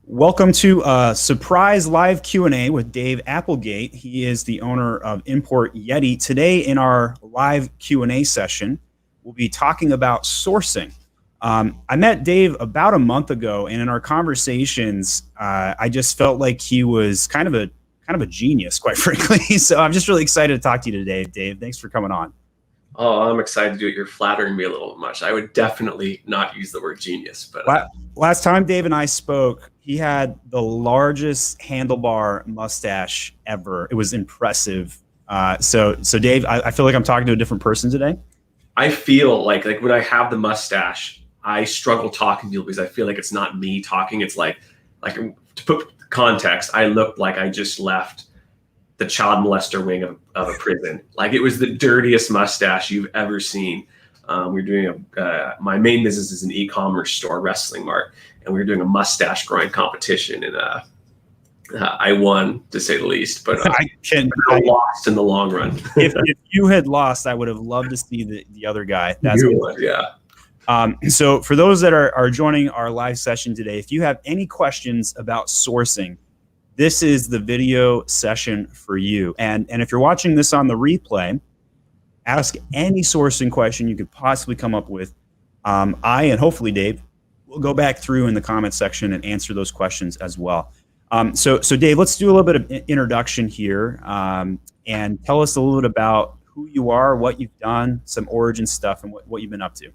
Welcome to a surprise live Q&A with Dave Applegate. He is the owner of ImportYeti. Today in our live Q&A session, we'll be talking about sourcing. I met Dave about a month ago, and in our conversations, I just felt like he was kind of a genius, quite frankly. So I'm just really excited to talk to you today, Dave. Thanks for coming on. Oh, I'm excited to do it. You're flattering me a little much. I would definitely not use the word genius, but last time Dave and I spoke, he had the largest handlebar mustache ever. It was impressive. So Dave, I feel like I'm talking to a different person today. I feel like when I have the mustache, I struggle talking to you because I feel like it's not me talking. It's like to put context, I looked like I just left the child molester wing of a prison. Like, it was the dirtiest mustache you've ever seen. We're doing my main business is an e-commerce store, WrestlingMart, and we were doing a mustache growing competition, and I won, to say the least, but I lost in the long run. if you had lost, I would have loved to see the other guy. That's yeah. So for those that are joining our live session today, if you have any questions about sourcing, this is the video session for you. And if you're watching this on the replay, ask any sourcing question you could possibly come up with. I and hopefully Dave will go back through in the comment section and answer those questions as well. So Dave, let's do a little bit of introduction here, and tell us a little bit about who you are, what you've done, some origin stuff, and what you've been up to.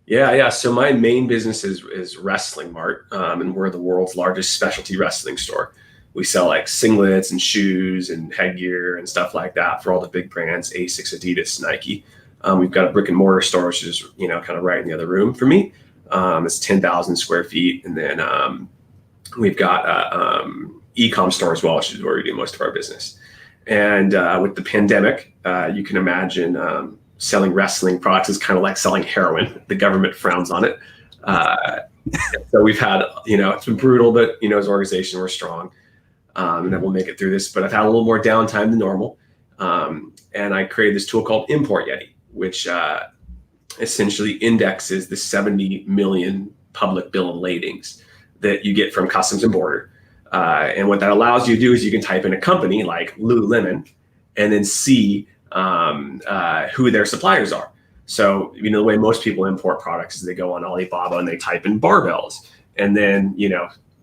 Yeah. So my main business is WrestlingMart, and we're the world's largest specialty wrestling store. We sell like singlets and shoes and headgear and stuff like that for all the big brands, Asics, Adidas, Nike. We've got a brick and mortar store, which is, kind of right in the other room for me. It's 10,000 square feet. And then we've got e-com store as well, which is where we do most of our business. And with the pandemic, you can imagine selling wrestling products is kind of like selling heroin. The government frowns on it. So we've had, it's been brutal, but, as an organization, we're strong. And then we'll make it through this. But I've had a little more downtime than normal. And I created this tool called ImportYeti, which essentially indexes the 70 million public bill of ladings that you get from Customs and Border. And what that allows you to do is you can type in a company like Lululemon and then see who their suppliers are. So, the way most people import products is they go on Alibaba and they type in barbells. And then,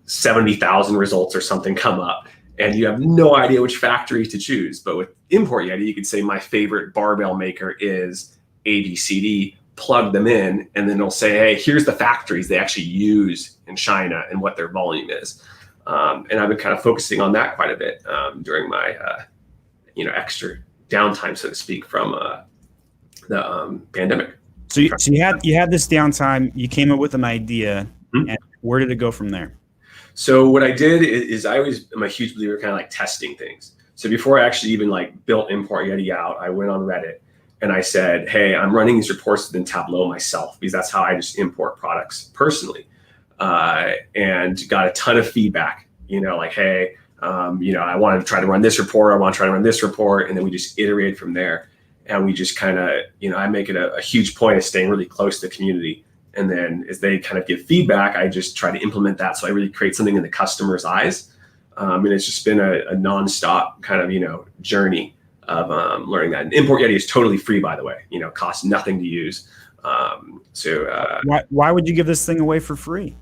70,000 results or something come up, and you have no idea which factory to choose. But with ImportYeti, you could say my favorite barbell maker is ABCD, plug them in, and then it'll say, hey, here's the factories they actually use in China and what their volume is. And I've been kind of focusing on that quite a bit during my, extra downtime, so to speak, from the pandemic. So you had this downtime, you came up with an idea, and where did it go from there? So what I did is I always am a huge believer kind of like testing things. So before I actually even built ImportYeti out, I went on Reddit and I said, hey, I'm running these reports within Tableau myself, because that's how I just import products personally. And got a ton of feedback, like, hey, I wanted to try to run this report. I want to try to run this report. And then we just iterated from there. And we just kind of, I make it a huge point of staying really close to the community. And then as they kind of give feedback, I just try to implement that. So I really create something in the customer's eyes. And it's just been a nonstop kind of, journey of learning that. And ImportYeti is totally free, by the way, costs nothing to use. Why would you give this thing away for free?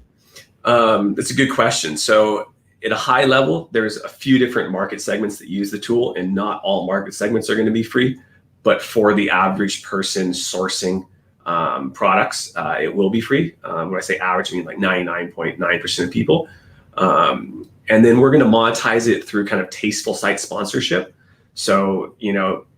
That's a good question. So at a high level, there's a few different market segments that use the tool, and not all market segments are going to be free. But for the average person sourcing products, it will be free. When I say average, I mean like 99.9% of people. And then we're going to monetize it through kind of tasteful site sponsorship. So,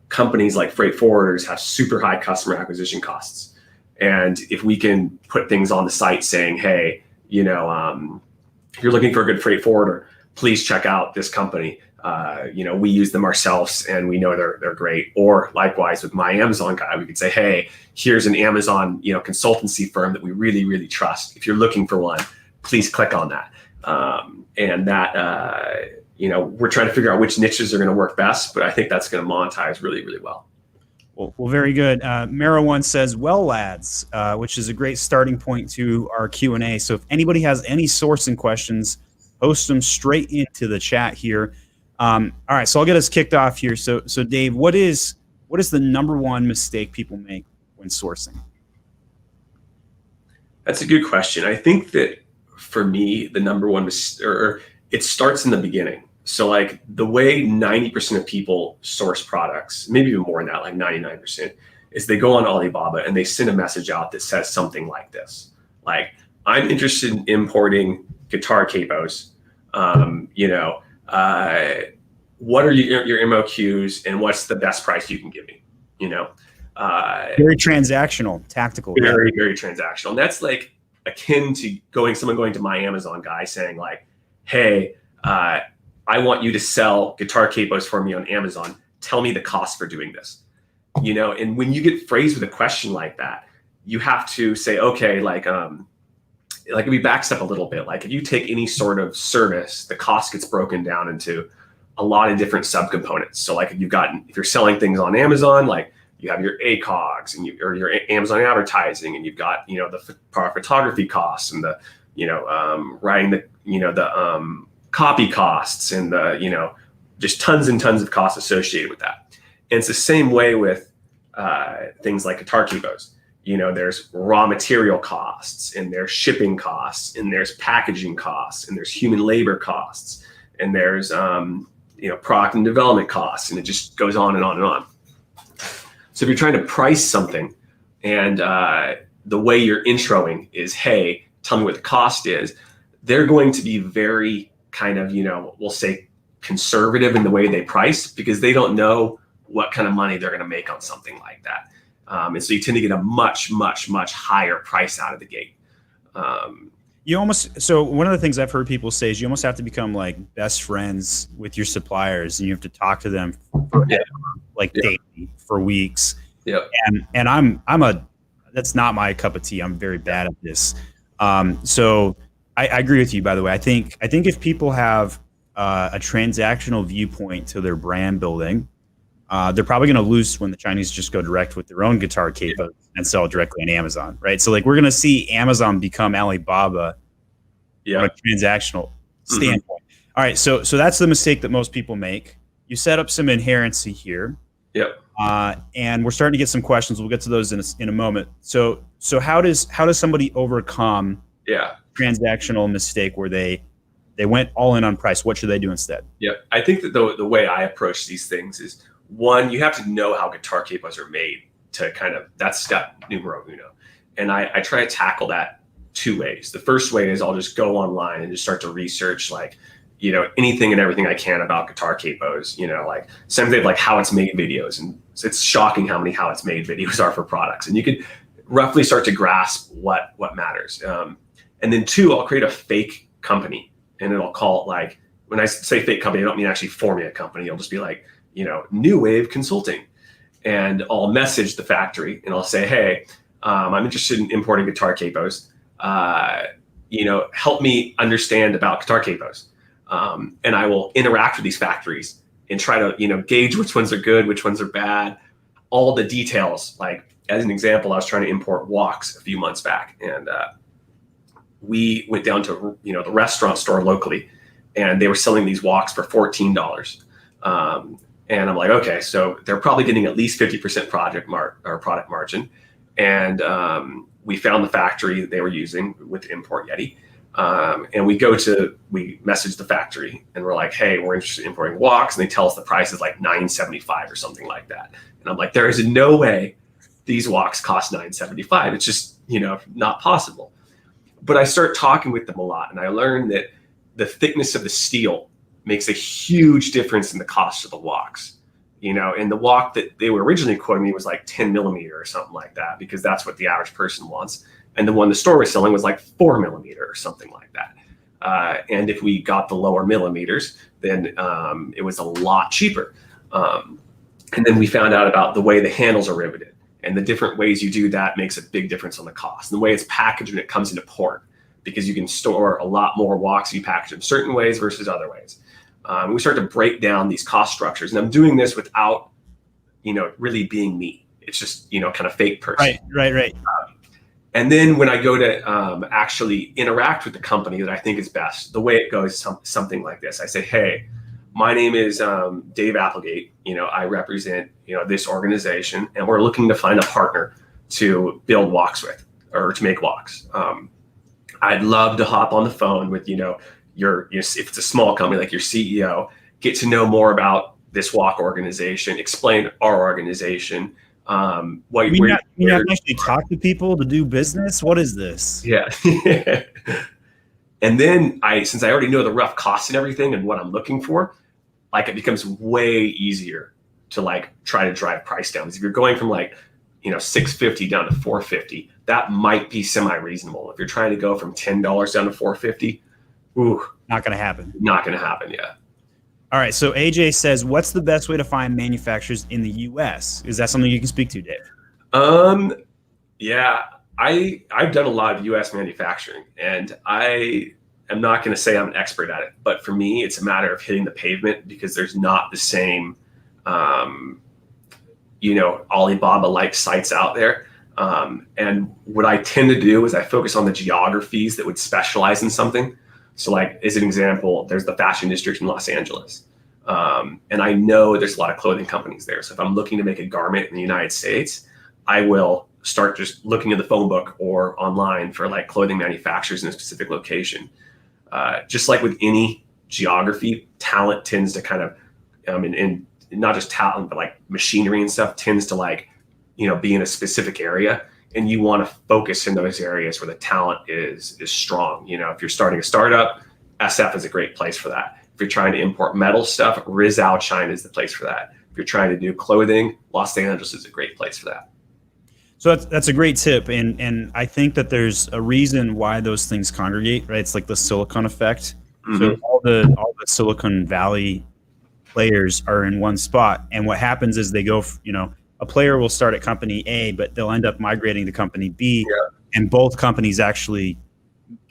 companies like freight forwarders have super high customer acquisition costs. And if we can put things on the site saying, hey, if you're looking for a good freight forwarder, please check out this company. We use them ourselves and we know they're great. Or likewise with my Amazon guy, we could say, hey, here's an Amazon, consultancy firm that we really, really trust. If you're looking for one, please click on that. And that, we're trying to figure out which niches are going to work best, but I think that's going to monetize really, really well. Well, very good. Mara one says, well, lads, which is a great starting point to our Q&A. So if anybody has any sourcing questions, post them straight into the chat here. All right, so I'll get us kicked off here. So Dave, what is the number one mistake people make when sourcing? That's a good question. I think that for me, the number one it starts in the beginning. So like the way 90% of people source products, maybe even more than that, like 99%, is they go on Alibaba and they send a message out that says something like this. Like, I'm interested in importing guitar capos. What are your MOQs and what's the best price you can give me? Very transactional, tactical. Very, very transactional. And that's like akin to someone going to my Amazon guy saying like, hey, I want you to sell guitar capos for me on Amazon. Tell me the cost for doing this. And when you get phrased with a question like that, you have to say, okay, like if we backstep a little bit, like if you take any sort of service, the cost gets broken down into a lot of different subcomponents. So like if you're selling things on Amazon, like you have your ACOGs or your Amazon advertising, and you've got, the photography costs and the, writing the copy costs and the, just tons and tons of costs associated with that. And it's the same way with things like guitar capos. There's raw material costs, and there's shipping costs, and there's packaging costs, and there's human labor costs, and there's product and development costs, and it just goes on and on and on. So if you're trying to price something, and the way you're introing is, hey, tell me what the cost is, they're going to be very kind of, we'll say conservative in the way they price, because they don't know what kind of money they're going to make on something like that. And so you tend to get a much, much, much higher price out of the gate. So one of the things I've heard people say is you almost have to become like best friends with your suppliers, and you have to talk to them daily for weeks. Yeah. And that's not my cup of tea. I'm very bad at this. So I agree with you, by the way. I think if people have a transactional viewpoint to their brand building, they're probably going to lose when the Chinese just go direct with their own guitar capos and sell directly on Amazon, right? So like we're going to see Amazon become Alibaba from a transactional standpoint. All right, so that's the mistake that most people make. You set up some inherency here. Yep. And we're starting to get some questions. We'll get to those in a moment. So how does somebody overcome transactional mistake where they went all in on price? What should they do instead? Yeah, I think that the way I approach these things is, one, you have to know how guitar capos are made to that's step numero uno. And I try to tackle that two ways. The first way is I'll just go online and just start to research anything and everything I can about guitar capos, like sometimes they have like how it's made videos, and it's shocking how many how it's made videos are for products. And you could roughly start to grasp what matters. And then two, I'll create a fake company, and it'll call it, like, when I say fake company, I don't mean actually forming a company. It'll just be like, New Wave Consulting. And I'll message the factory and I'll say, hey, I'm interested in importing guitar capos. Help me understand about guitar capos. And I will interact with these factories and try to, gauge which ones are good, which ones are bad, all the details. Like, as an example, I was trying to import woks a few months back, and we went down to, the restaurant store locally, and they were selling these woks for $14. And I'm like, okay, so they're probably getting at least 50% product margin. And we found the factory that they were using with ImportYeti. And we message the factory, and we're like, hey, we're interested in importing woks. And they tell us the price is like $9.75 or something like that. And I'm like, there is no way these woks cost $9.75. It's just, not possible. But I start talking with them a lot, and I learned that the thickness of the steel makes a huge difference in the cost of the woks. And the wok that they were originally quoting me was like 10 millimeter or something like that, because that's what the average person wants. And the one the store was selling was like 4 millimeter or something like that. And if we got the lower millimeters, then it was a lot cheaper. And then we found out about the way the handles are riveted, and the different ways you do that makes a big difference on the cost. And the way it's packaged when it comes into port, because you can store a lot more woks if you package them certain ways versus other ways. We start to break down these cost structures, and I'm doing this without, really being me. It's just, kind of fake person. Right. And then when I go to actually interact with the company that I think is best, the way it goes is something like this. I say, hey, my name is Dave Applegate. I represent, this organization, and we're looking to find a partner to build walks with or to make walks. I'd love to hop on the phone with, if it's a small company, like your CEO, get to know more about this walk organization, explain our organization. You have to actually talk to people to do business? What is this? Yeah. And then since I already know the rough costs and everything and what I'm looking for, like it becomes way easier to like try to drive price down. Because if you're going from like, $650 down to $450, that might be semi-reasonable. If you're trying to go from $10 down to $450, not going to happen. Not going to happen. Yeah. All right. So AJ says, what's the best way to find manufacturers in the US? Is that something you can speak to, Dave? Yeah, I've done a lot of US manufacturing, and I am not going to say I'm an expert at it, but for me, it's a matter of hitting the pavement because there's not the same, Alibaba-like sites out there. And what I tend to do is I focus on the geographies that would specialize in something. So like, as an example, there's the fashion district in Los Angeles. And I know there's a lot of clothing companies there. So if I'm looking to make a garment in the United States, I will start just looking at the phone book or online for like clothing manufacturers in a specific location. Just like with any geography, talent tends to kind of, and not just talent, but like machinery and stuff tends to like, be in a specific area. And you want to focus in those areas where the talent is strong. If you're starting a startup, SF is a great place for that. If you're trying to import metal stuff, Rizal, China is the place for that. If you're trying to do clothing, Los Angeles is a great place for that. So that's a great tip. And I think that there's a reason why those things congregate, right? It's like the silicon effect. Mm-hmm. So all the Silicon Valley players are in one spot. And what happens is they go, a player will start at company A, but they'll end up migrating to company B, and both companies actually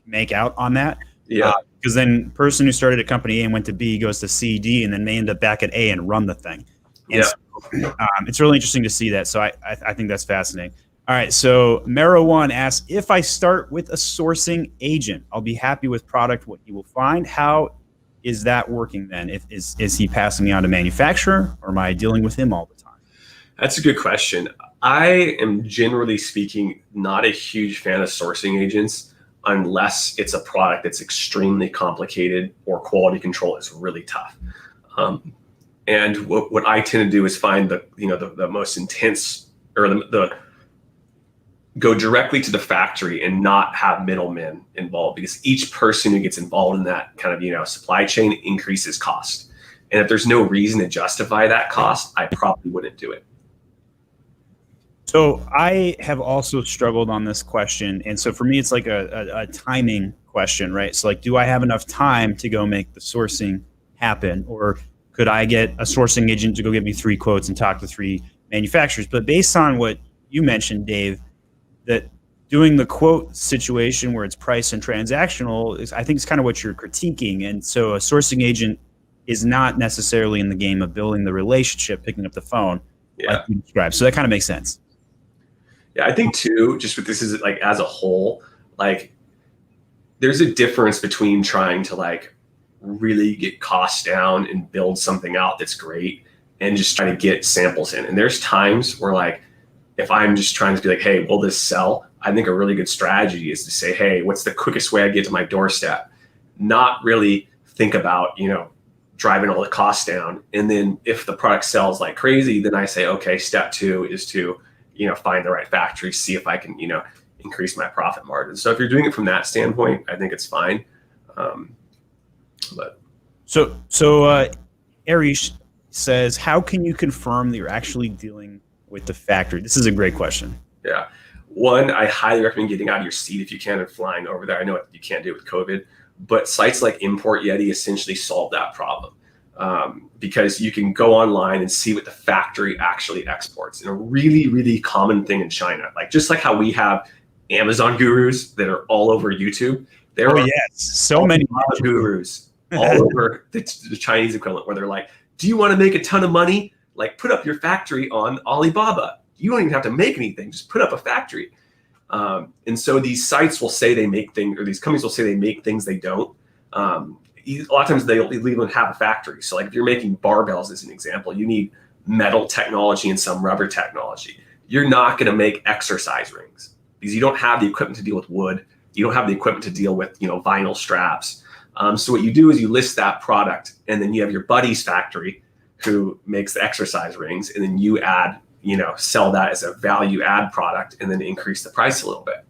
make out on that. Yeah. Because then person who started at company A and went to B goes to C, D, and then may end up back at A and run the thing. And so, it's really interesting to see that. So I think that's fascinating. All right. So Mero1 asks, if I start with a sourcing agent, I'll be happy with product, what you will find. How is that working then? Is he passing me on to manufacturer, or am I dealing with him all the time? That's a good question. I am generally speaking not a huge fan of sourcing agents unless it's a product that's extremely complicated or quality control is really tough. And what I tend to do is find the most intense, or the go directly to the factory and not have middlemen involved, because each person who gets involved in that kind of supply chain increases cost. And if there's no reason to justify that cost, I probably wouldn't do it. So I have also struggled on this question. And so for me, it's like a timing question, right? So like, do I have enough time to go make the sourcing happen? Or could I get a sourcing agent to go get me 3 quotes and talk to 3 manufacturers? But based on what you mentioned, Dave, that doing the quote situation where it's price and transactional I think is kind of what you're critiquing. And so a sourcing agent is not necessarily in the game of building the relationship, picking up the phone, like you described. So that kind of makes sense. Yeah, I think too, just with this is like as a whole, like there's a difference between trying to like really get costs down and build something out that's great and just try to get samples in. And there's times where like, if I'm just trying to be like, hey, will this sell? I think a really good strategy is to say, hey, what's the quickest way I get to my doorstep? Not really think about, driving all the costs down. And then if the product sells like crazy, then I say, okay, step 2 is to, find the right factory, see if I can, increase my profit margin. So if you're doing it from that standpoint, I think it's fine. So Arish says, how can you confirm that you're actually dealing with the factory? This is a great question. Yeah. One, I highly recommend getting out of your seat if you can and flying over there. I know you can't do it with COVID, but sites like ImportYeti essentially solve that problem. Because you can go online and see what the factory actually exports. And a really, really common thing in China, like just like how we have Amazon gurus that are all over YouTube, there are so many gurus all over the Chinese equivalent, where they're like, do you want to make a ton of money? Like, put up your factory on Alibaba. You don't even have to make anything, just put up a factory. And so these sites will say they make things, or these companies will say they make things they don't. A lot of times they'll even have a factory. So like if you're making barbells as an example, you need metal technology and some rubber technology. You're not going to make exercise rings because you don't have the equipment to deal with wood. You don't have the equipment to deal with, vinyl straps. So what you do is you list that product, and then you have your buddy's factory who makes the exercise rings, and then you add, sell that as a value add product and then increase the price a little bit.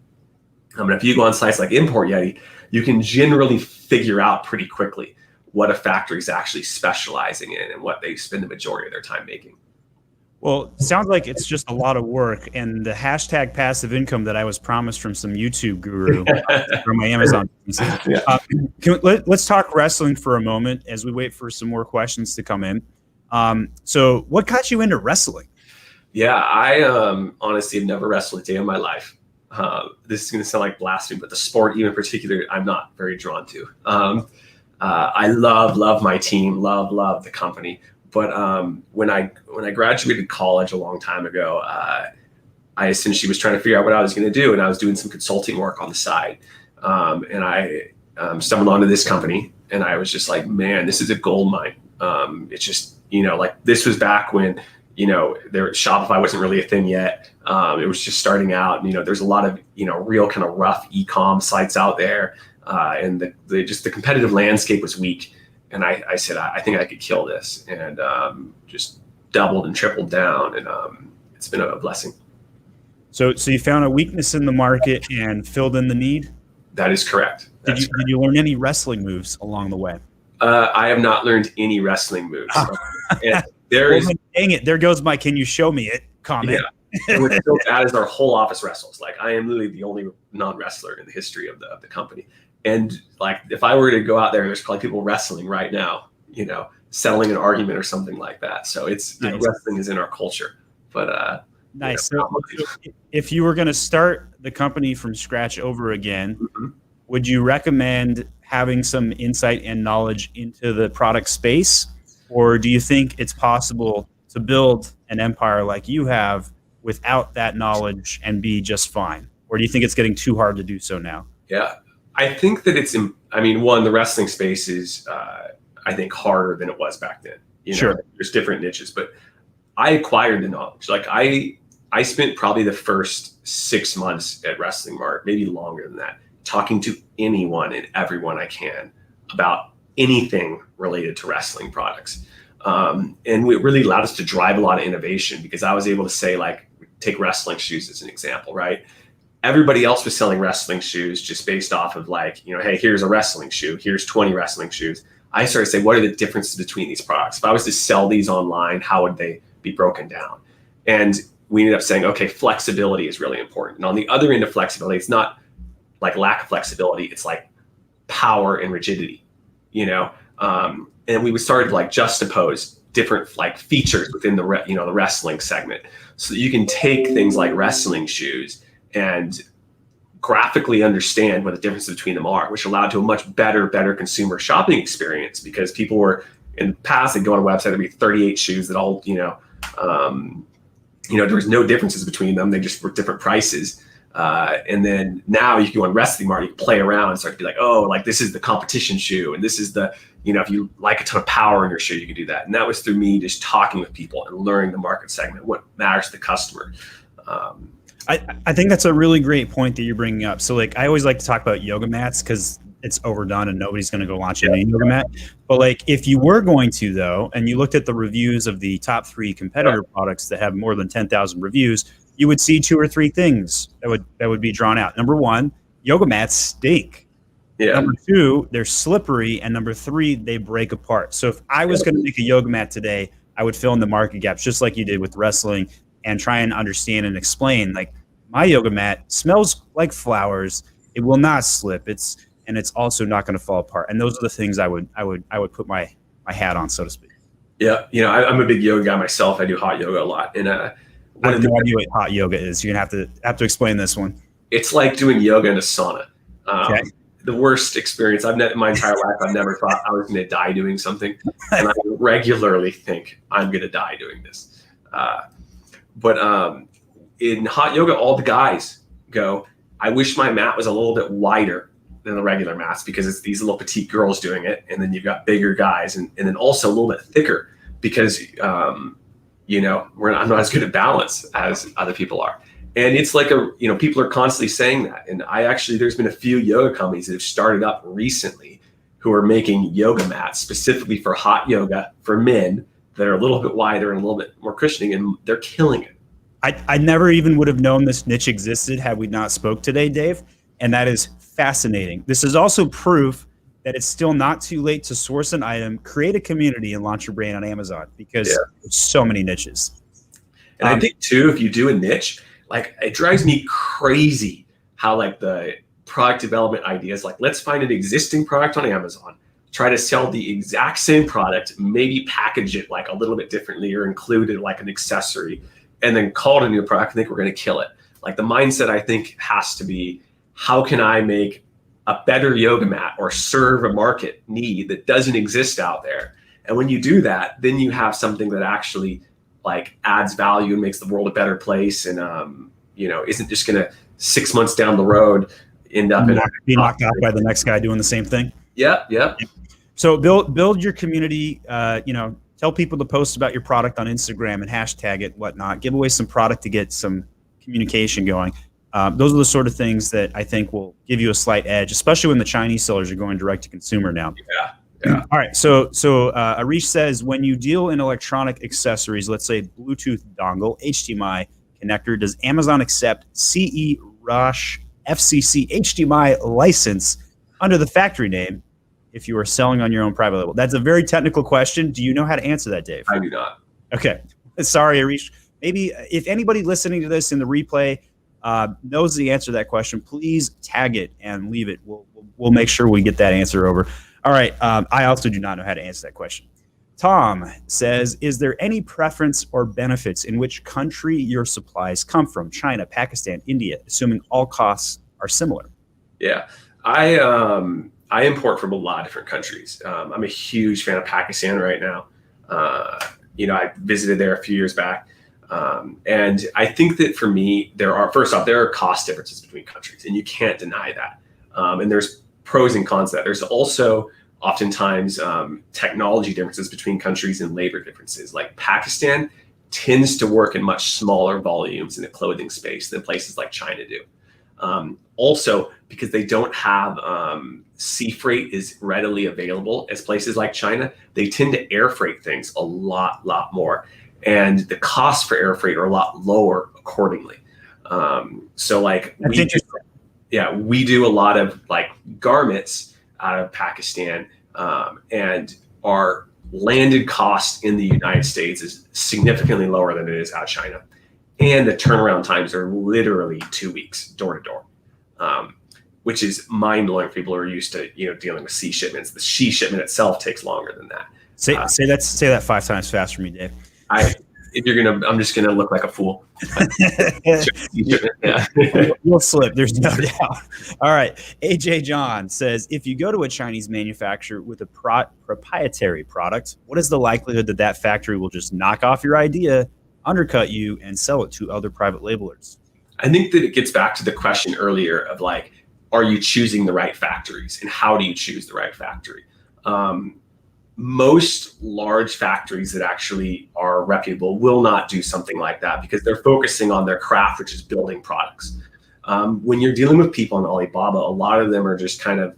And if you go on sites like ImportYeti, you can generally figure out pretty quickly what a factory is actually specializing in and what they spend the majority of their time making. Well, it sounds like it's just a lot of work, and the hashtag passive income that I was promised from some YouTube guru from my Amazon business. Let's talk wrestling for a moment as we wait for some more questions to come in. So what got you into wrestling? Yeah, I honestly have never wrestled a day in my life. This is going to sound like blasphemy, but the sport even in particular, I'm not very drawn to. I love my team, love the company. But when I graduated college a long time ago, I essentially was trying to figure out what I was going to do, and I was doing some consulting work on the side. And I stumbled onto this company, and I was just like, man, this is a gold mine. It's just, like this was back when, Shopify wasn't really a thing yet. It was just starting out. There's a lot of, real kind of rough e-com sites out there. And the competitive landscape was weak. And I said, I think I could kill this, and just doubled and tripled down. And it's been a blessing. So you found a weakness in the market and filled in the need? That is correct. Did you learn any wrestling moves along the way? I have not learned any wrestling moves. And dang it, there goes my "can you show me it" comment. Yeah. What's so bad is our whole office wrestles. Like I am literally the only non-wrestler in the history of the company. And like if I were to go out there, there's probably people wrestling right now, settling an argument or something like that. So it's nice. Wrestling is in our culture. But nice. So if you were going to start the company from scratch over again, would you recommend having some insight and knowledge into the product space? Or do you think it's possible to build an empire like you have without that knowledge and be just fine? Or do you think it's getting too hard to do so now? Yeah, I think that the wrestling space is, I think, harder than it was back then. Sure. There's different niches, but I acquired the knowledge. Like I spent probably the first 6 months at WrestlingMart, maybe longer than that, talking to anyone and everyone I can about anything related to wrestling products. And it really allowed us to drive a lot of innovation because I was able to say, like, take wrestling shoes as an example, right? Everybody else was selling wrestling shoes just based off of like, hey, here's a wrestling shoe. Here's 20 wrestling shoes. I started to say, what are the differences between these products? If I was to sell these online, how would they be broken down? And we ended up saying, okay, flexibility is really important. And on the other end of flexibility, it's not like lack of flexibility. It's like power and rigidity, and we started to like juxtapose different like features within the wrestling segment. So that you can take things like wrestling shoes and graphically understand what the differences between them are, which allowed to a much better consumer shopping experience because people were in the past, they'd go on a website, there'd be 38 shoes that all, there was no differences between them. They just were different prices. And then now you can go on WrestlingMart, you can play around and start to be like, oh, like this is the competition shoe. And this is the, if you like a ton of power in your shoe, you can do that. And that was through me just talking with people and learning the market segment, what matters to the customer. I think that's a really great point that you're bringing up. So like, I always like to talk about yoga mats because it's overdone and nobody's going to go launch a new yoga mat. But like, if you were going to though, and you looked at the reviews of the top 3 competitor products that have more than 10,000 reviews, you would see 2 or 3 things that would be drawn out. Number 1, yoga mats stink. Yeah. Number 2, they're slippery. And number 3, they break apart. So if I was going to make a yoga mat today, I would fill in the market gaps just like you did with wrestling and try and understand and explain, like, my yoga mat smells like flowers. It will not slip. It's also not going to fall apart. And those are the things I would put my hat on, so to speak. Yeah. I'm a big yoga guy myself. I do hot yoga a lot. And I have no idea what hot yoga is. You're going to have to explain this one. It's like doing yoga in a sauna. Okay. The worst experience in my entire life. I've never thought I was going to die doing something. And I regularly think I'm going to die doing this. But in hot yoga, all the guys go, I wish my mat was a little bit wider than the regular mats because it's these little petite girls doing it. And then you've got bigger guys and then also a little bit thicker because, I'm not as good at balance as other people are. And it's like people are constantly saying that. And there's been a few yoga companies that have started up recently who are making yoga mats specifically for hot yoga for men that are a little bit wider and a little bit more cushioning, and they're killing it. I never even would have known this niche existed had we not spoke today, Dave. And that is fascinating. This is also proof that it's still not too late to source an item, create a community, and launch your brand on Amazon because there's so many niches. And I think too, if you do a niche, like it drives me crazy how like the product development ideas, like let's find an existing product on Amazon, try to sell the exact same product, maybe package it like a little bit differently or include it like an accessory, and then call it a new product. I think we're going to kill it. Like the mindset I think has to be, how can I make a better yoga mat or serve a market need that doesn't exist out there? And when you do that, then you have something that actually like adds value and makes the world a better place. And, isn't just going to 6 months down the road end up be knocked out by the next guy doing the same thing. Yep. So build your community, tell people to post about your product on Instagram and hashtag it, whatnot, give away some product to get some communication going. Those are the sort of things that I think will give you a slight edge, especially when the Chinese sellers are going direct to consumer now. Yeah. All right. So Arish says, when you deal in electronic accessories, let's say Bluetooth dongle, HDMI connector, does Amazon accept CE, ROSH, FCC, HDMI license under the factory name if you are selling on your own private label? That's a very technical question. Do you know how to answer that, Dave? I do not. Okay. Sorry, Arish. Maybe if anybody listening to this in the replay knows the answer to that question, please tag it and leave it. We'll make sure we get that answer over. All right. I also do not know how to answer that question. Tom says, is there any preference or benefits in which country your supplies come from? China, Pakistan, India, assuming all costs are similar. Yeah. I import from a lot of different countries. I'm a huge fan of Pakistan right now. I visited there a few years back. And I think that for me, there are cost differences between countries, and you can't deny that. And there's pros and cons to that. There's also oftentimes technology differences between countries and labor differences. Like Pakistan tends to work in much smaller volumes in the clothing space than places like China do. Also, because they don't have sea freight is readily available as places like China, they tend to air freight things a lot more. And the costs for air freight are a lot lower accordingly. So like we do a lot of like garments out of Pakistan, and our landed cost in the United States is significantly lower than it is out of China. And the turnaround times are literally 2 weeks door to door, which is mind blowing for people who are used to, dealing with sea shipments. The sea shipment itself takes longer than that. Say that 5 times fast for me, Dave. I'm just gonna look like a fool. Yeah. You'll slip. There's no doubt. All right. AJ John says, if you go to a Chinese manufacturer with a proprietary product, what is the likelihood that that factory will just knock off your idea, undercut you, and sell it to other private labelers? I think that it gets back to the question earlier of like, are you choosing the right factories, and how do you choose the right factory? Most large factories that actually are reputable will not do something like that because they're focusing on their craft, which is building products. When you're dealing with people on Alibaba, a lot of them are just kind of,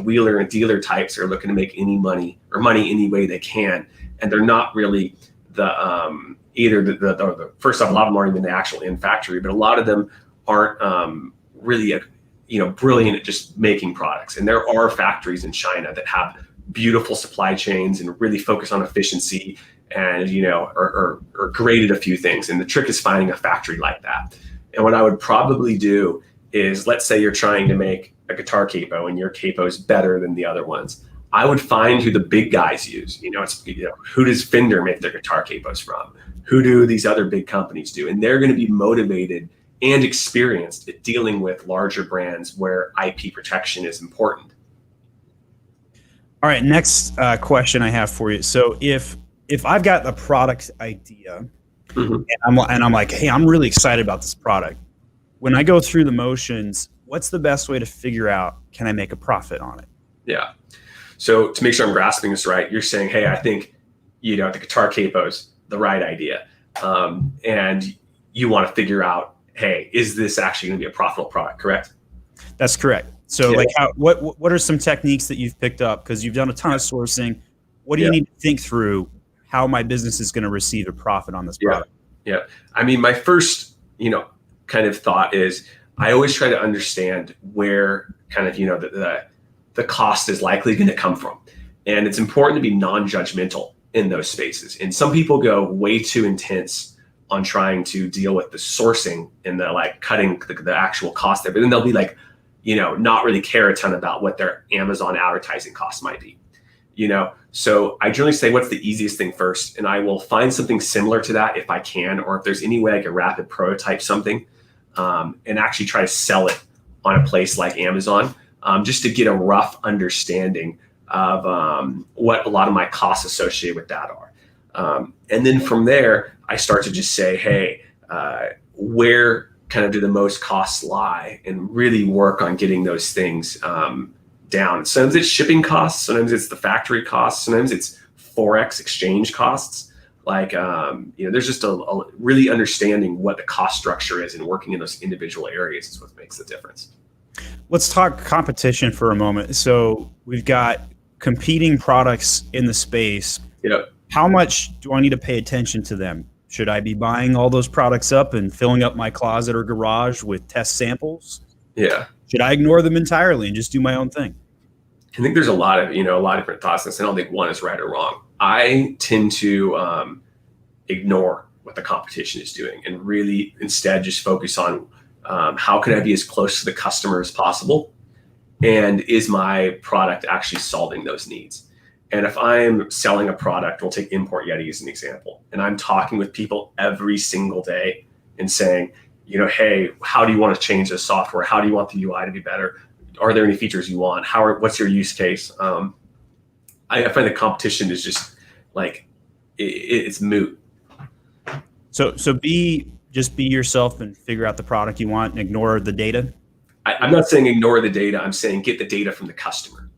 wheeler and dealer types that are looking to make any money any way they can. And they're not really first off, a lot of them aren't even the actual in factory, but a lot of them aren't really, brilliant at just making products. And there are factories in China that have beautiful supply chains and really focus on efficiency and, are great at a few things. And the trick is finding a factory like that. And what I would probably do is, let's say you're trying to make a guitar capo and your capo is better than the other ones. I would find who the big guys use. Who does Fender make their guitar capos from? Who do these other big companies do? And they're going to be motivated and experienced at dealing with larger brands where IP protection is important. All right, next question I have for you. So if I've got a product idea, and I'm like, hey, I'm really excited about this product, when I go through the motions, what's the best way to figure out, can I make a profit on it? Yeah. So to make sure I'm grasping this right, you're saying, hey, I think, the guitar capo's the right idea. And you want to figure out, hey, is this actually going to be a profitable product, correct? That's correct. So like what are some techniques that you've picked up? Because you've done a ton of sourcing. What do you need to think through how my business is going to receive a profit on this product? Yeah. I mean, my first, kind of thought is I always try to understand where kind of, the cost is likely going to come from. And it's important to be non-judgmental in those spaces. And some people go way too intense on trying to deal with the sourcing and the like cutting the actual cost there. But then they'll be like, not really care a ton about what their Amazon advertising costs might be. So I generally say, what's the easiest thing first? And I will find something similar to that if I can, or if there's any way I can rapid prototype something and actually try to sell it on a place like Amazon, just to get a rough understanding of what a lot of my costs associated with that are. And then from there, I start to just say, hey, where kind of do the most costs lie, and really work on getting those things down. Sometimes it's shipping costs, sometimes it's the factory costs, sometimes it's Forex exchange costs. Like, there's just a really understanding what the cost structure is and working in those individual areas is what makes the difference. Let's talk competition for a moment. So we've got competing products in the space. How much do I need to pay attention to them? Should I be buying all those products up and filling up my closet or garage with test samples? Yeah. Should I ignore them entirely and just do my own thing? I think there's a lot of different thoughts on this. I don't think one is right or wrong. I tend to ignore what the competition is doing and really instead just focus on how can I be as close to the customer as possible, and is my product actually solving those needs? And if I'm selling a product, we'll take ImportYeti as an example, and I'm talking with people every single day and saying, hey, how do you want to change this software? How do you want the UI to be better? Are there any features you want? What's your use case? I find the competition is just like, it's moot. So just be yourself and figure out the product you want and ignore the data. I'm not saying ignore the data. I'm saying get the data from the customer.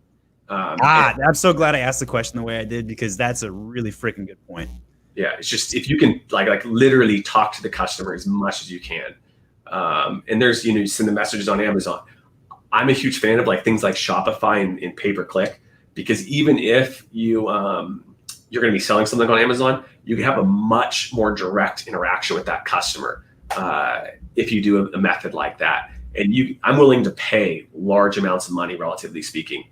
I'm so glad I asked the question the way I did, because that's a really freaking good point. Yeah, it's just if you can like literally talk to the customer as much as you can. And there's, you send the messages on Amazon. I'm a huge fan of like things like Shopify and pay-per-click, because even if you're going to be selling something on Amazon, you can have a much more direct interaction with that customer if you do a method like that. And I'm willing to pay large amounts of money, relatively speaking,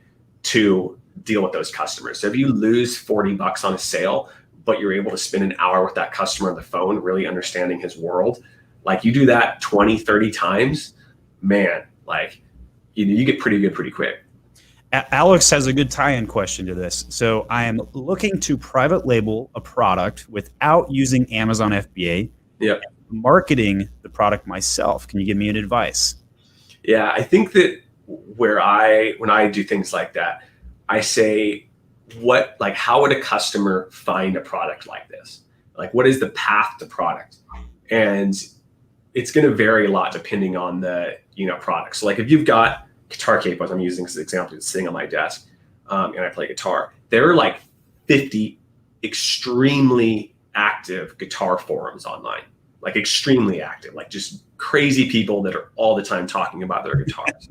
to deal with those customers. So if you lose $40 on a sale, but you're able to spend an hour with that customer on the phone, really understanding his world, like you do that 20, 30 times, man, like you get pretty good pretty quick. Alex has a good tie-in question to this. So I am looking to private label a product without using Amazon FBA. Yeah. Marketing the product myself. Can you give me an advice? Yeah, I think that when I do things like that, I say, how would a customer find a product like this? Like, what is the path to product? And it's going to vary a lot depending on the, product. So like if you've got guitar capos, I'm using as an example, it's sitting on my desk, and I play guitar. There are like 50 extremely active guitar forums online, like extremely active, like just crazy people that are all the time talking about their guitars.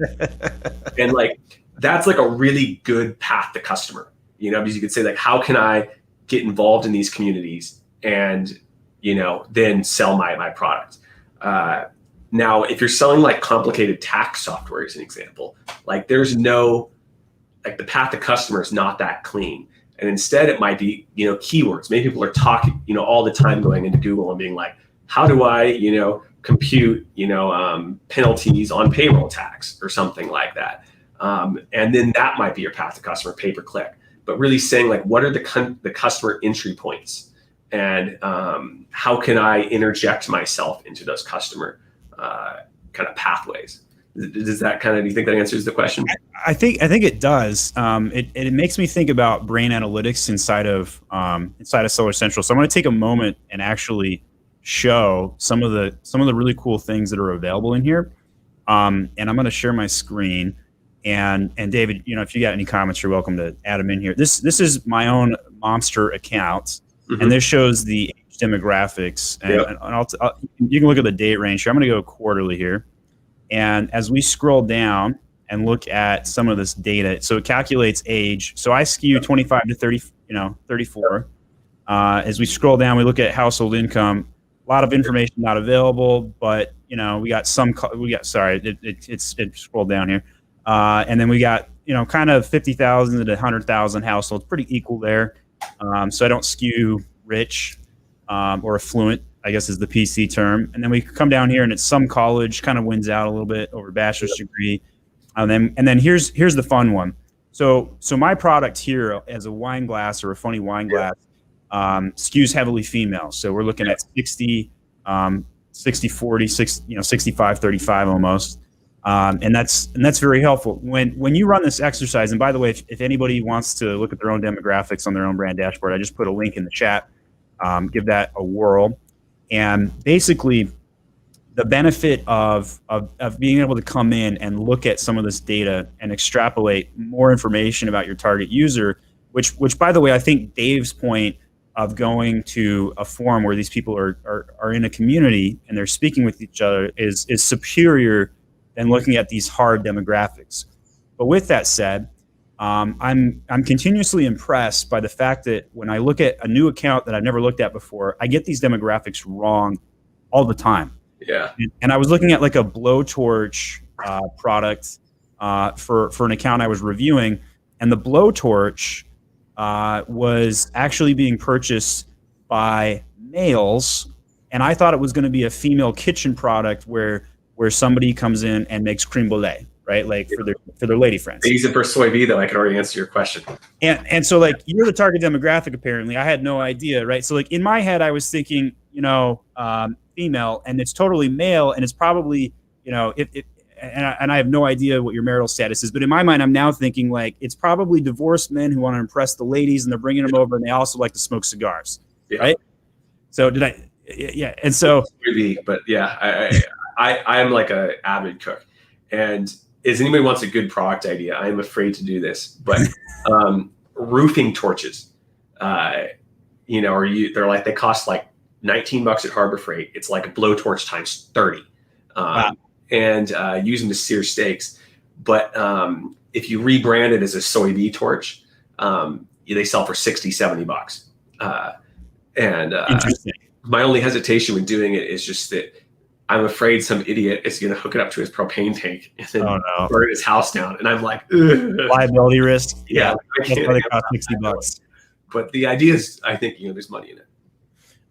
And like, that's like a really good path to customer, because you could say like, how can I get involved in these communities and, then sell my product? Now, if you're selling like complicated tax software as an example, like there's no, like the path to customer is not that clean. And instead it might be, keywords. Maybe people are talking, all the time going into Google and being like, how do I, compute, penalties on payroll tax or something like that. And then that might be your path to customer, pay-per-click. But really saying like, what are the customer entry points, and how can I interject myself into those customer kind of pathways? Does that do you think that answers the question? I think it does. It makes me think about brain analytics inside of Seller Central. So I'm going to take a moment and actually show some of the really cool things that are available in here. And I'm going to share my screen. And David, if you got any comments, you're welcome to add them in here. This is my own Monster account, and this shows the age demographics. And you can look at the date range here. I'm going to go quarterly here. And as we scroll down and look at some of this data, so it calculates age. So I skew 25 to 30, 34. As we scroll down, we look at household income. A lot of information not available, but we got it scrolled down here, and then we got kind of 50,000 to 100,000 households, pretty equal there. So I don't skew rich or affluent, I guess is the PC term. And then we come down here, and it's some college, kind of wins out a little bit over bachelor's degree. And then here's the fun one. So my product here as a wine glass or a funny wine glass skews heavily female. So we're looking at 60, 40, 65, 35 almost. And that's very helpful. When you run this exercise, and by the way, if anybody wants to look at their own demographics on their own brand dashboard, I just put a link in the chat. Give that a whirl. And basically, the benefit of being able to come in and look at some of this data and extrapolate more information about your target user, which by the way, I think Dave's point of going to a forum where these people are in a community and they're speaking with each other is superior than looking at these hard demographics. But with that said, I'm continuously impressed by the fact that when I look at a new account that I've never looked at before, I get these demographics wrong all the time. Yeah. And I was looking at like a blowtorch product for an account I was reviewing, and the blowtorch was actually being purchased by males, and I thought it was going to be a female kitchen product where somebody comes in and makes creme brulee, right? Like for their lady friends. They use it for soy V, though. I could already answer your question. And so like you're the target demographic. Apparently, I had no idea, right? So like in my head, I was thinking, female, and it's totally male, and it's probably and I have no idea what your marital status is, but in my mind, I'm now thinking like it's probably divorced men who want to impress the ladies, and they're bringing them over, and they also like to smoke cigars, right? So did I? Yeah, and so maybe, but yeah, I'm like a avid cook, and if anybody wants a good product idea, I am afraid to do this, but roofing torches, they're like they cost like $19 at Harbor Freight. It's like a blowtorch times 30. Wow. And use them to sear steaks. But if you rebrand it as a soybean torch, they sell for $60, $70. Interesting. My only hesitation when doing it is just that I'm afraid some idiot is going to hook it up to his propane tank and then burn his house down. And I'm like, ugh. Liability risk. Yeah. That's why they cost $60. But the idea is, I think, there's money in it.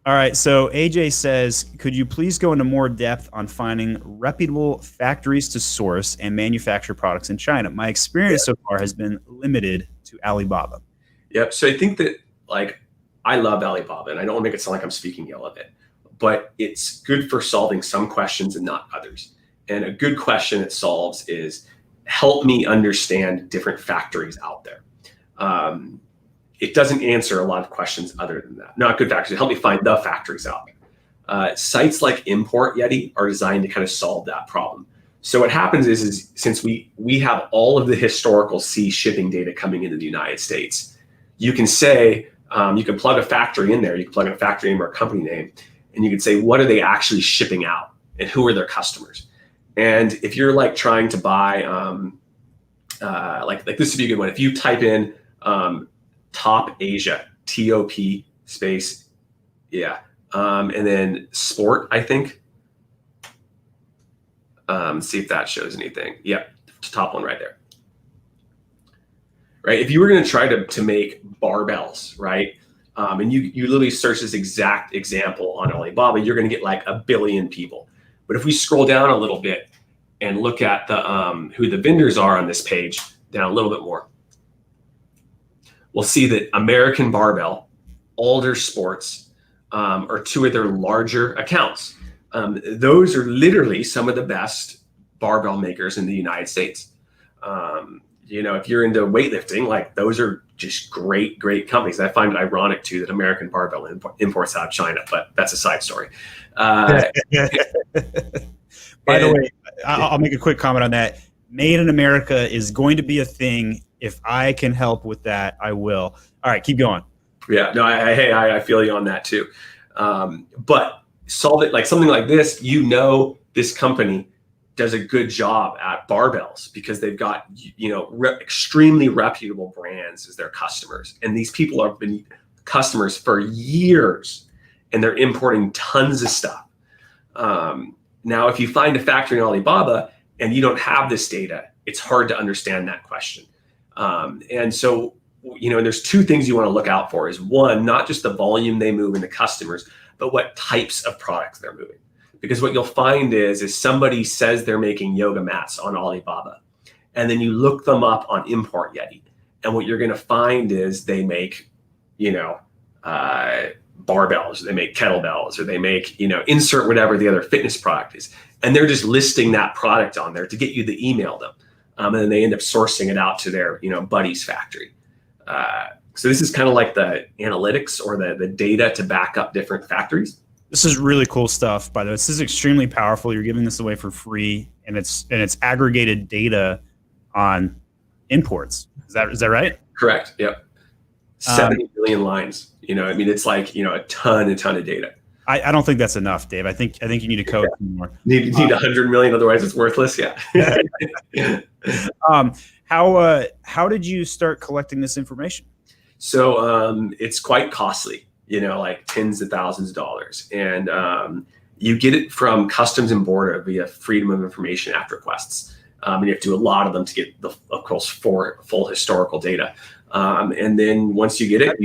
All right, so AJ says, could you please go into more depth on finding reputable factories to source and manufacture products in China? My experience so far has been limited to Alibaba. Yep. So I think that, I love Alibaba, and I don't want to make it sound like I'm speaking ill of it, but it's good for solving some questions and not others. And a good question it solves is help me understand different factories out there. It doesn't answer a lot of questions other than that. Not good factories. Help me find the factories out there. Sites like ImportYeti are designed to kind of solve that problem. So what happens is since we have all of the historical sea shipping data coming into the United States, you can say, you can plug a factory in there. You can plug in a factory name or a company name, and you can say, what are they actually shipping out and who are their customers? And if you're like trying to buy, like this would be a good one. If you type in, Top Asia, TOP space, and then sport, I think. See if that shows anything. Yep, top one right there. Right, if you were going to try to make barbells, right, and you literally search this exact example on Alibaba, you're going to get like 1 billion people. But if we scroll down a little bit and look at the who the vendors are on this page, down a little bit more, we'll see that American Barbell, Alder Sports are two of their larger accounts. Those are literally some of the best barbell makers in the United States. If you're into weightlifting, like those are just great companies. I find it ironic too that American Barbell imports out of China, but that's a side story. By the way, I'll make a quick comment on that. Made in America is going to be a thing. If I can help with that, I will. All right, keep going. Yeah, no, I feel you on that too. But solve it like something like this. This company does a good job at barbells because they've got extremely reputable brands as their customers, and these people have been customers for years, and they're importing tons of stuff. Now, if you find a factory in Alibaba and you don't have this data, it's hard to understand that question. And so, there's two things you want to look out for is one, not just the volume they move into customers, but what types of products they're moving. Because what you'll find is somebody says they're making yoga mats on Alibaba, and then you look them up on ImportYeti, and what you're going to find is they make, barbells, they make kettlebells, or they make, insert whatever the other fitness product is, and they're just listing that product on there to get you to email them, and then they end up sourcing it out to their, buddy's factory. So this is kind of like the analytics or the data to back up different factories. This is really cool stuff, by the way. This is extremely powerful. You're giving this away for free, and it's aggregated data on imports. Is that right? Correct. Yep. 70 billion lines. It's like a ton of data. I don't think that's enough, Dave. I think you need to code more. Need 100 million, otherwise it's worthless. Yeah. How did you start collecting this information? So it's quite costly. Like tens of thousands of dollars. And you get it from Customs and Border via Freedom of Information Act requests. And you have to do a lot of them to get of course, full historical data. And then once you get it,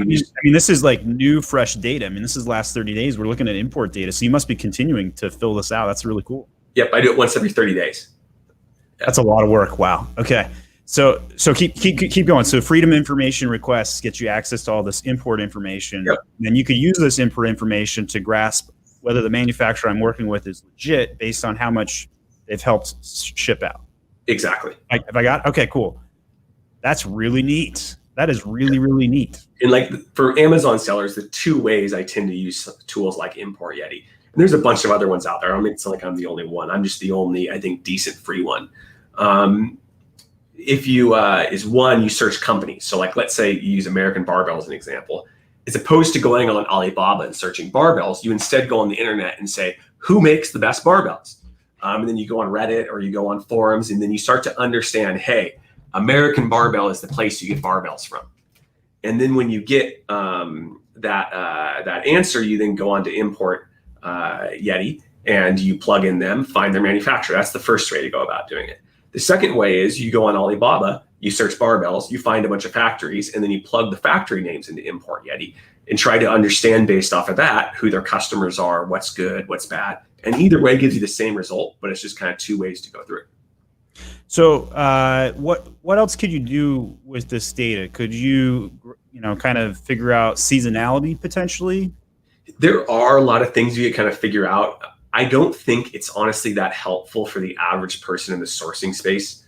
this is like new, fresh data. This is last 30 days. We're looking at import data. So you must be continuing to fill this out. That's really cool. Yep. I do it once every 30 days. Yep. That's a lot of work. Wow. Okay. So keep going. So Freedom Information requests get you access to all this import information. Yep. And you could use this import information to grasp whether the manufacturer I'm working with is legit based on how much they've helped ship out. Exactly. Have I got? Okay, cool. That's really neat. That is really, really neat. And like for Amazon sellers, the two ways I tend to use tools like ImportYeti, and there's a bunch of other ones out there. I mean, it's not like I'm the only one. I'm just the only, I think, decent free one. If you you search companies. So like, let's say you use American Barbell as an example. As opposed to going on Alibaba and searching barbells, you instead go on the internet and say, who makes the best barbells? And then you go on Reddit or you go on forums, and then you start to understand, hey, American Barbell is the place you get barbells from. And then when you get that answer, you then go on to ImportYeti and you plug in them, find their manufacturer. That's the first way to go about doing it. The second way is you go on Alibaba, you search barbells, you find a bunch of factories, and then you plug the factory names into ImportYeti and try to understand based off of that who their customers are, what's good, what's bad. And either way gives you the same result, but it's just kind of two ways to go through it. So what else could you do with this data? Could you kind of figure out seasonality potentially? There are a lot of things you can kind of figure out. I don't think it's honestly that helpful for the average person in the sourcing space.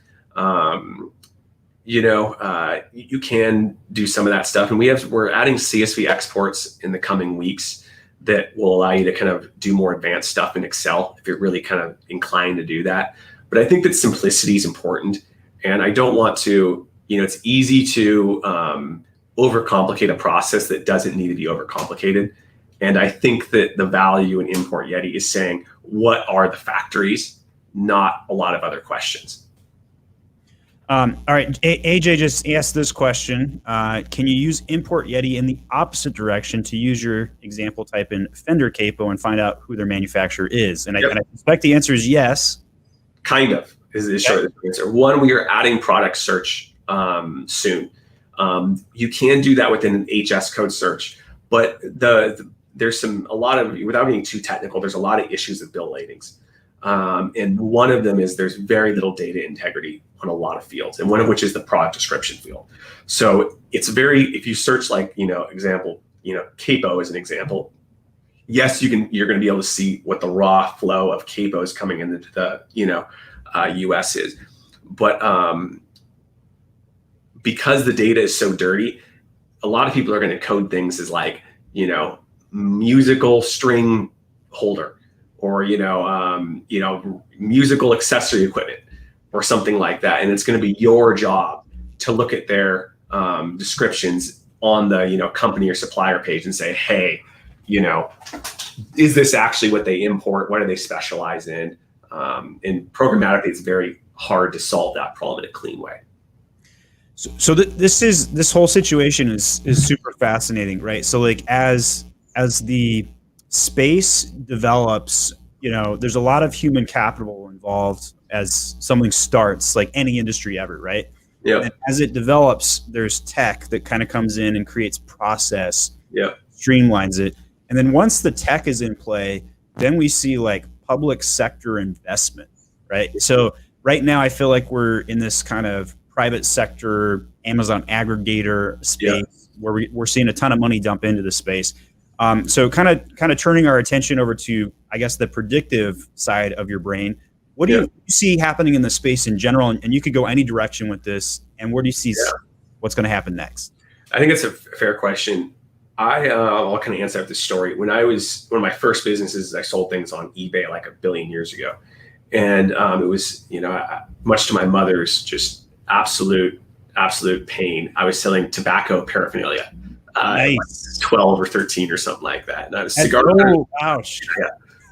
You can do some of that stuff, and we're adding CSV exports in the coming weeks that will allow you to kind of do more advanced stuff in Excel if you're really kind of inclined to do that. But I think that simplicity is important, and I don't want to. It's easy to overcomplicate a process that doesn't need to be overcomplicated. And I think that the value in ImportYeti is saying, what are the factories, not a lot of other questions. All right, AJ just asked this question. Can you use ImportYeti in the opposite direction to use your example, type in Fender Capo and find out who their manufacturer is? And, yep. I suspect the answer is yes. Kind of is the short answer. One, we are adding product search soon. You can do that within an HS code search, but there's a lot of, without being too technical, there's a lot of issues with bill latings. And one of them is there's very little data integrity on a lot of fields, and one of which is the product description field. So it's if you search like, example, capo as an example, yes, you're going to be able to see what the raw flow of capos coming into the, US is. But because the data is so dirty, a lot of people are going to code things as like, musical string holder, or, musical accessory equipment or something like that. And it's going to be your job to look at their descriptions on the, company or supplier page and say, hey, is this actually what they import? What do they specialize in? And programmatically, it's very hard to solve that problem in a clean way. So this whole situation is super fascinating, right? So like as the space develops, there's a lot of human capital involved as something starts, like any industry ever, right? Yeah. And as it develops, there's tech that kind of comes in and creates process, streamlines it. And then once the tech is in play, then we see like public sector investment, right? So right now I feel like we're in this kind of private sector Amazon aggregator space where we're seeing a ton of money dump into the space. So kind of turning our attention over to, I guess, the predictive side of your brain. What do you see happening in the space in general? And you could go any direction with this. And where do you see what's going to happen next? I think it's a fair question. I'll kind of answer this story. When I was one of my first businesses, I sold things on eBay like a billion years ago. And it was, much to my mother's just absolute pain. I was selling tobacco paraphernalia. Nice. 12 or 13 or something like that. And I was cigar. Oh, ouch.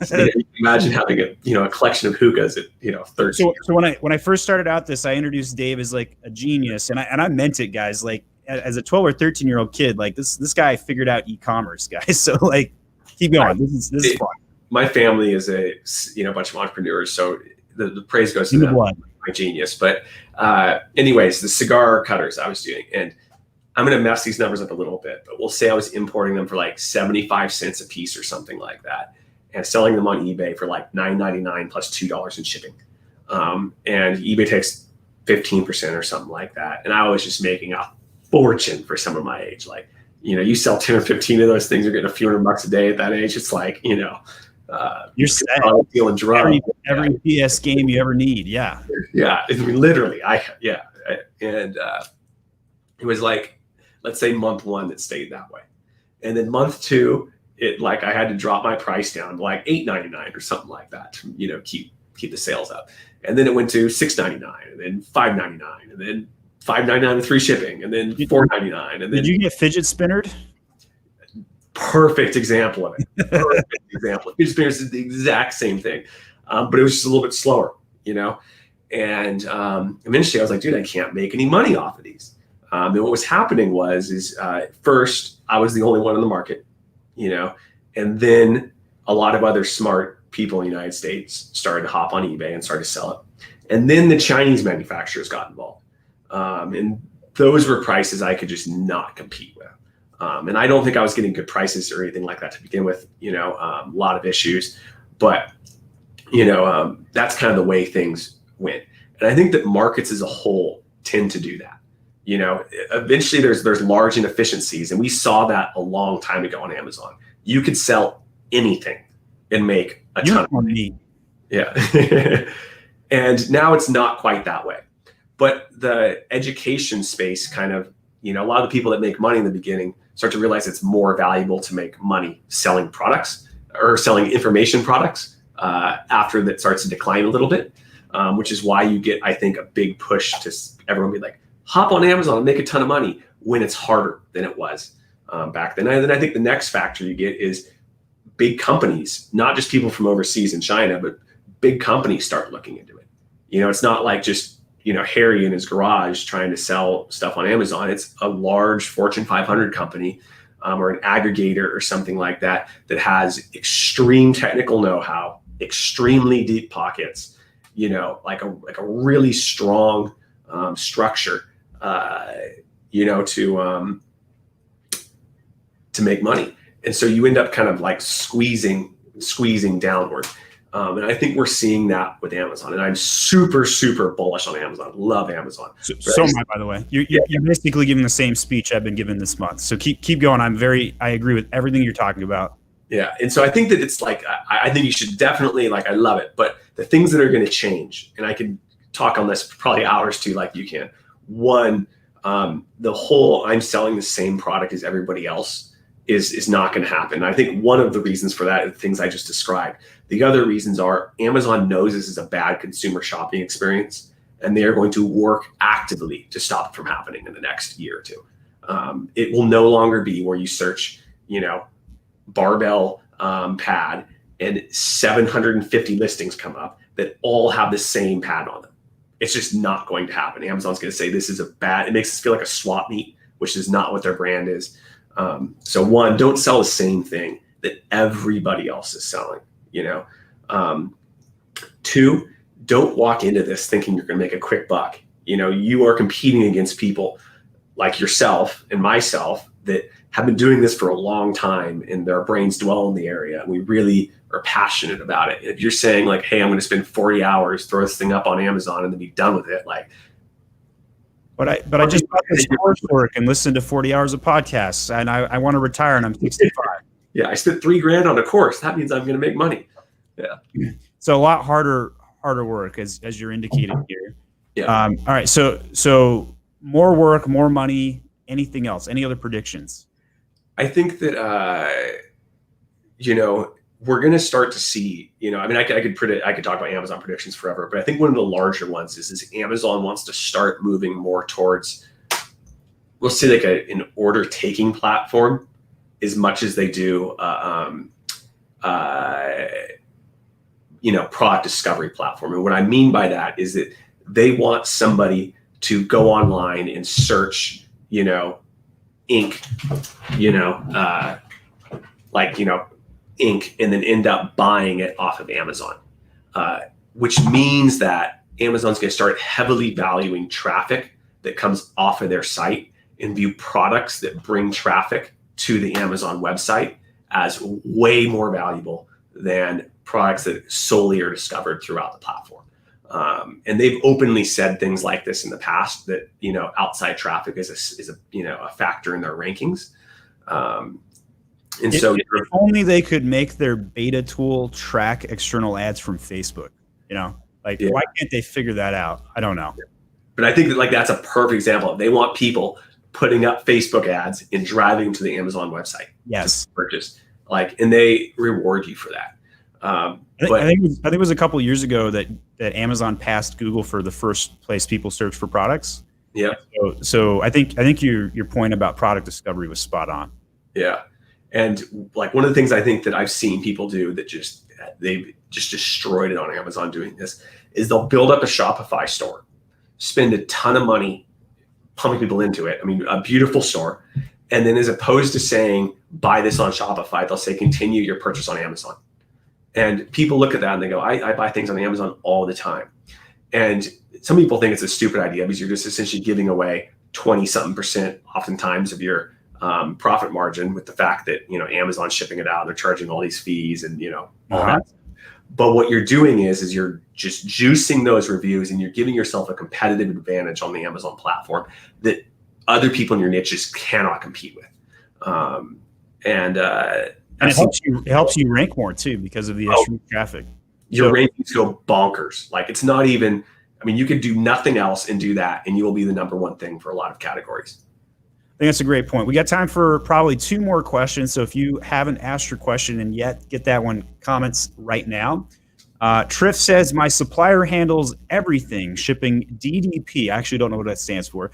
So, you can imagine having a collection of hookahs at 13. So when I first started out this, I introduced Dave as like a genius, and I meant it, guys. Like as a 12 or 13-year-old kid, like this guy figured out e-commerce, guys. So like keep going. This is fun. My family is a bunch of entrepreneurs, so the praise goes to them. My genius. But anyways, the cigar cutters I was doing, and I'm going to mess these numbers up a little bit, but we'll say I was importing them for like 75 cents a piece or something like that, and selling them on eBay for like $9.99 plus $2 in shipping. And eBay takes 15% or something like that. And I was just making a fortune for someone my age. Like, you sell 10 or 15 of those things, you're getting a few $100 a day at that age. It's like, you're set. Feeling drunk. Every PS game you ever need. Yeah. Yeah. I mean, literally. And it was like, let's say month one that stayed that way. And then month two, I had to drop my price down to like $8.99 or something like that to, keep the sales up. And then it went to $6.99 and then $5.99 and then $5.99 with free shipping and then $4.99. And then did you get fidget spinnered? Perfect example of it. Perfect example. Fidget spinners is the exact same thing. But it was just a little bit slower, and eventually I was like, dude, I can't make any money off of these. And what was happening was first I was the only one in the market, and then a lot of other smart people in the United States started to hop on eBay and started to sell it. And then the Chinese manufacturers got involved. And those were prices I could just not compete with. And I don't think I was getting good prices or anything like that to begin with, a lot of issues, but, that's kind of the way things went. And I think that markets as a whole tend to do that. Eventually there's large inefficiencies, and we saw that a long time ago on Amazon. You could sell anything and make a ton of money. Yeah. And now it's not quite that way. But the education space kind of, a lot of the people that make money in the beginning start to realize it's more valuable to make money selling products or selling information products after that starts to decline a little bit, which is why you get, I think, a big push to everyone be like, hop on Amazon and make a ton of money when it's harder than it was back then. And then I think the next factor you get is big companies, not just people from overseas in China, but big companies start looking into it. It's not like just, Harry in his garage trying to sell stuff on Amazon. It's a large Fortune 500 company or an aggregator or something like that has extreme technical know-how, extremely deep pockets, like a really strong structure, to make money. And so you end up kind of like squeezing downward. And I think we're seeing that with Amazon. And I'm super, super bullish on Amazon. Love Amazon. So am I, by the way. You're basically giving the same speech I've been giving this month. So keep going. I agree with everything you're talking about. Yeah. And so I think that it's like, I think you should definitely, I love it. But the things that are going to change, and I could talk on this for probably hours too, like you can. One, The whole I'm selling the same product as everybody else is not going to happen. I think one of the reasons for that is the things I just described. The other reasons are Amazon knows this is a bad consumer shopping experience, and they are going to work actively to stop it from happening in the next year or two. It will no longer be where you search, barbell pad and 750 listings come up that all have the same pad on them. It's just not going to happen. Amazon's going to say this is it makes us feel like a swap meet, which is not what their brand is. So one, don't sell the same thing that everybody else is selling, Two, don't walk into this thinking you're going to make a quick buck. You are competing against people like yourself and myself that have been doing this for a long time and their brains dwell in the area. And we really are passionate about it. If you're saying like, hey, I'm going to spend 40 hours, throw this thing up on Amazon and then be done with it. But I just got this coursework and listened to 40 hours of podcasts, and I want to retire and I'm 65. Yeah. I spent $3,000 on a course. That means I'm going to make money. Yeah. So a lot harder work as you're indicating here. Yeah. All right. So more work, more money, anything else, any other predictions? I think that, we're going to start to see, I could talk about Amazon predictions forever, but I think one of the larger ones is Amazon wants to start moving more towards, we'll say like an order taking platform as much as they do, product discovery platform. And what I mean by that is that they want somebody to go online and search, ink, ink, and then end up buying it off of Amazon, which means that Amazon's going to start heavily valuing traffic that comes off of their site and view products that bring traffic to the Amazon website as way more valuable than products that solely are discovered throughout the platform. And they've openly said things like this in the past, that outside traffic is a factor in their rankings. If only they could make their beta tool track external ads from Facebook. Why can't they figure that out? I don't know. But I think that that's a perfect example. They want people putting up Facebook ads and driving to the Amazon website. Yes. To purchase, and they reward you for that. I think it was a couple of years ago that Amazon passed Google for the first place people search for products. Yeah. So I think your point about product discovery was spot on. Yeah. And one of the things I think that I've seen people do that they've just destroyed it on Amazon doing this is they'll build up a Shopify store, spend a ton of money pumping people into it. I mean, a beautiful store. And then as opposed to saying, buy this on Shopify, they'll say, continue your purchase on Amazon. And people look at that and they go, I buy things on Amazon all the time. And some people think it's a stupid idea because you're just essentially giving away 20-something% oftentimes of your profit margin with the fact that, Amazon's shipping it out, they're charging all these fees and, all that. But what you're doing is you're just juicing those reviews and you're giving yourself a competitive advantage on the Amazon platform that other people in your niche just cannot compete with. And it helps you rank more too because of the extra traffic. Your rankings go bonkers. It's not even, you could do nothing else and do that, and you will be the number one thing for a lot of categories. I think that's a great point. We got time for probably 2 more questions. So if you haven't asked your question and yet, get that one comments right now. Triff says, my supplier handles everything shipping DDP. I actually don't know what that stands for.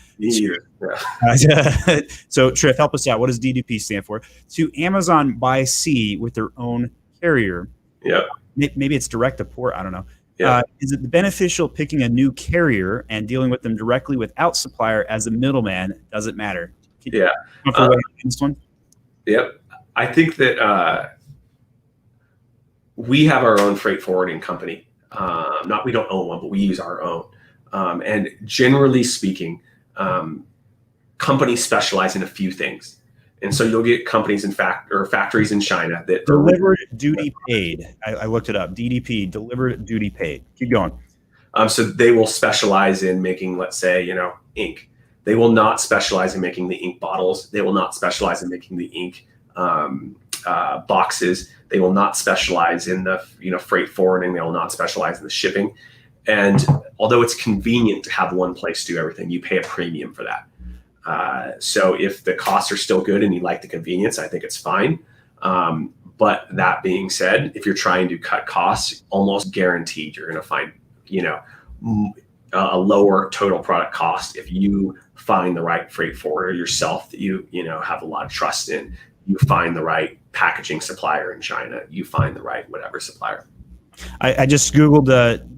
So Triff, help us out. What does DDP stand for? To Amazon by sea with their own carrier. Yeah. Maybe it's direct to port. I don't know. Yeah. Is it beneficial picking a new carrier and dealing with them directly without supplier as a middleman? Does it matter? Yeah. This one? Yep. I think that we have our own freight forwarding company. We don't own one, but we use our own. And generally speaking, companies specialize in a few things. And so you'll get companies or factories in China that delivered duty paid. I looked it up. DDP, delivered duty paid. Keep going. So they will specialize in making, let's say, ink. They will not specialize in making the ink bottles. They will not specialize in making the ink boxes. They will not specialize in the freight forwarding. They will not specialize in the shipping. And although it's convenient to have one place do everything, you pay a premium for that. So if the costs are still good and you like the convenience, I think it's fine. But that being said, if you're trying to cut costs, almost guaranteed you're going to find, a lower total product cost if you find the right freight forwarder yourself that you have a lot of trust in. You find the right packaging supplier in China. You find the right whatever supplier. I just Googled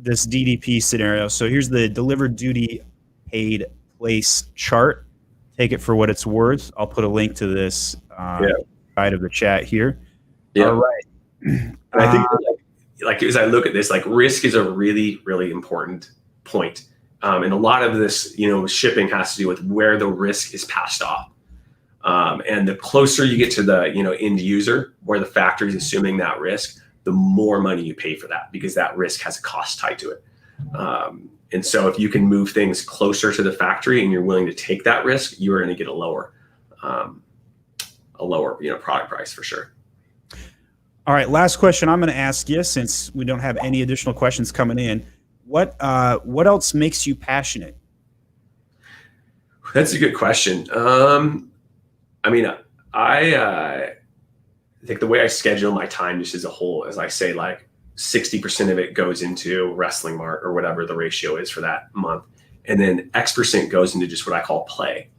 this DDP scenario. So here's the delivered duty paid place chart. Take it for what it's worth. I'll put a link to this side of the chat here. Yeah. All right. And I think like as I look at this, like risk is a really, really important point. And a lot of this, shipping has to do with where the risk is passed off. And the closer you get to the, end user, where the factory is assuming that risk, the more money you pay for that, because that risk has a cost tied to it. And so if you can move things closer to the factory and you're willing to take that risk, you are going to get a lower product price for sure. All right. Last question I'm going to ask you, since we don't have any additional questions coming in. What else makes you passionate? That's a good question. I think the way I schedule my time just as a whole, as I say, like 60% of it goes into WrestlingMart or whatever the ratio is for that month. And then X% goes into just what I call play.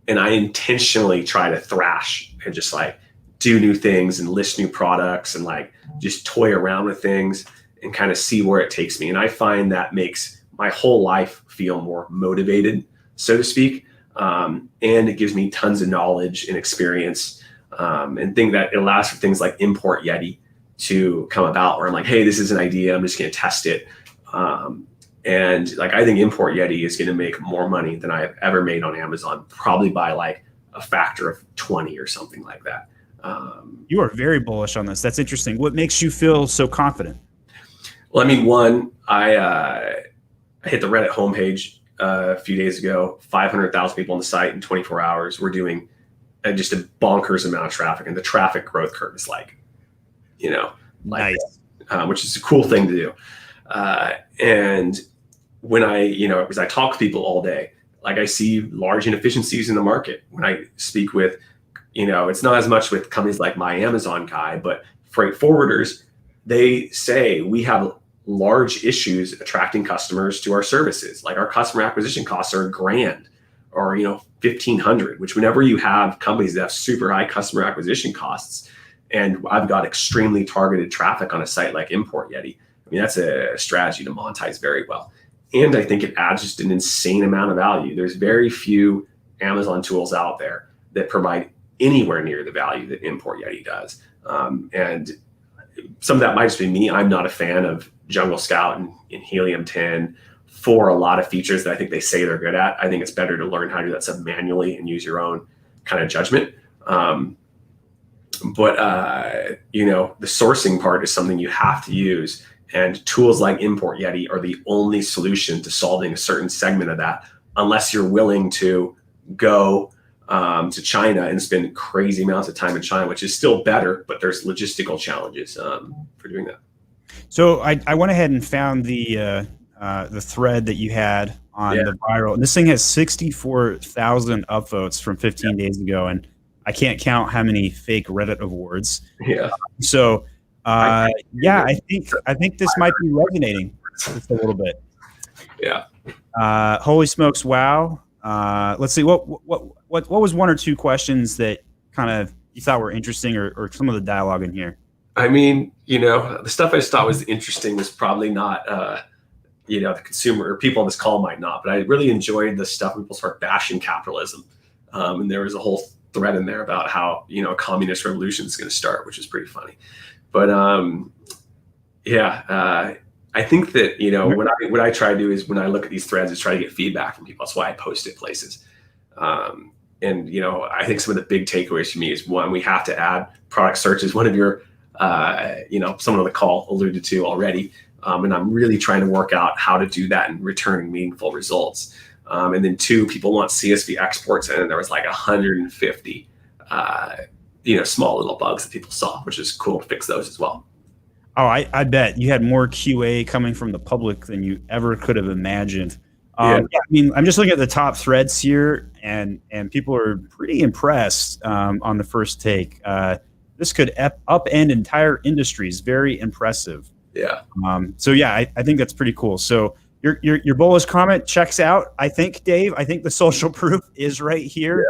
And I intentionally try to thrash and just like do new things and list new products and like just toy around with things and kind of see where it takes me. And I find that makes my whole life feel more motivated, so to speak. And it gives me tons of knowledge and experience, and think that it allows for things like ImportYeti to come about, where I'm like, hey, this is an idea, I'm just going to test it. And like, I think ImportYeti is going to make more money than I have ever made on Amazon, probably by like a factor of 20 or something like that. You are very bullish on this. That's interesting. What makes you feel so confident? Well, I mean, one, I hit the Reddit homepage a few days ago, 500,000 people on the site in 24 hours. We're doing just a bonkers amount of traffic, and the traffic growth curve is nice. Which is a cool thing to do. And when because I talk to people all day, like I see large inefficiencies in the market. When I speak with, it's not as much with companies like my Amazon guy, but freight forwarders, they say we have large issues attracting customers to our services. Like our customer acquisition costs are $1,000 or, $1,500, which whenever you have companies that have super high customer acquisition costs, and I've got extremely targeted traffic on a site like ImportYeti, I mean, that's a strategy to monetize very well. And I think it adds just an insane amount of value. There's very few Amazon tools out there that provide anywhere near the value that ImportYeti does. And some of that might just be me. I'm not a fan of Jungle Scout and Helium 10 for a lot of features that I think they say they're good at. I think it's better to learn how to do that stuff manually and use your own kind of judgment. But the sourcing part is something you have to use. And tools like ImportYeti are the only solution to solving a certain segment of that, unless you're willing to go to China and spend crazy amounts of time in China, which is still better, but there's logistical challenges for doing that. So I went ahead and found the thread that you had on the viral, and this thing has 64,000 upvotes from 15 days ago, and I can't count how many fake Reddit awards. Yeah. So I think this might be resonating just a little bit. Yeah. Holy smokes! Wow. Let's see. What was one or two questions that kind of you thought were interesting, or some of the dialogue in here? I mean, the stuff I just thought was interesting was probably not, the consumer or people on this call might not, but I really enjoyed the stuff when people start bashing capitalism. And there was a whole thread in there about how, a communist revolution is going to start, which is pretty funny. But I think that, what I try to do is when I look at these threads is try to get feedback from people. That's why I post it places. And, I think some of the big takeaways for me is, one, we have to add product search as one of your, someone on the call alluded to already. And I'm really trying to work out how to do that and return meaningful results. And then two, people want CSV exports, and there was like 150, small little bugs that people saw, which is cool to fix those as well. Oh, I bet you had more QA coming from the public than you ever could have imagined. Yeah, I mean, I'm just looking at the top threads here, and people are pretty impressed on the first take. This could upend entire industries. Very impressive. Yeah. So yeah, I think that's pretty cool. So your bullish comment checks out. I think, Dave. I think the social proof is right here.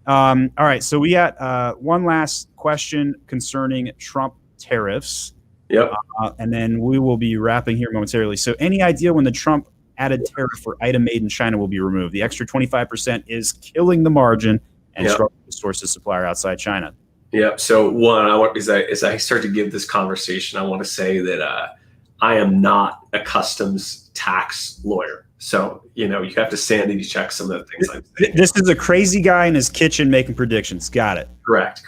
All right. So we got one last question concerning Trump tariffs. Yep. And then we will be wrapping here momentarily. So any idea when the Trump added tariff for item made in China will be removed? The extra 25% is killing the margin and struggling to source a supplier outside China. Yeah. So one, as I start to give this conversation, I want to say that I am not a customs tax lawyer. So, you have to sanity check some of the things I'm saying. This is a crazy guy in his kitchen making predictions. Got it. Correct.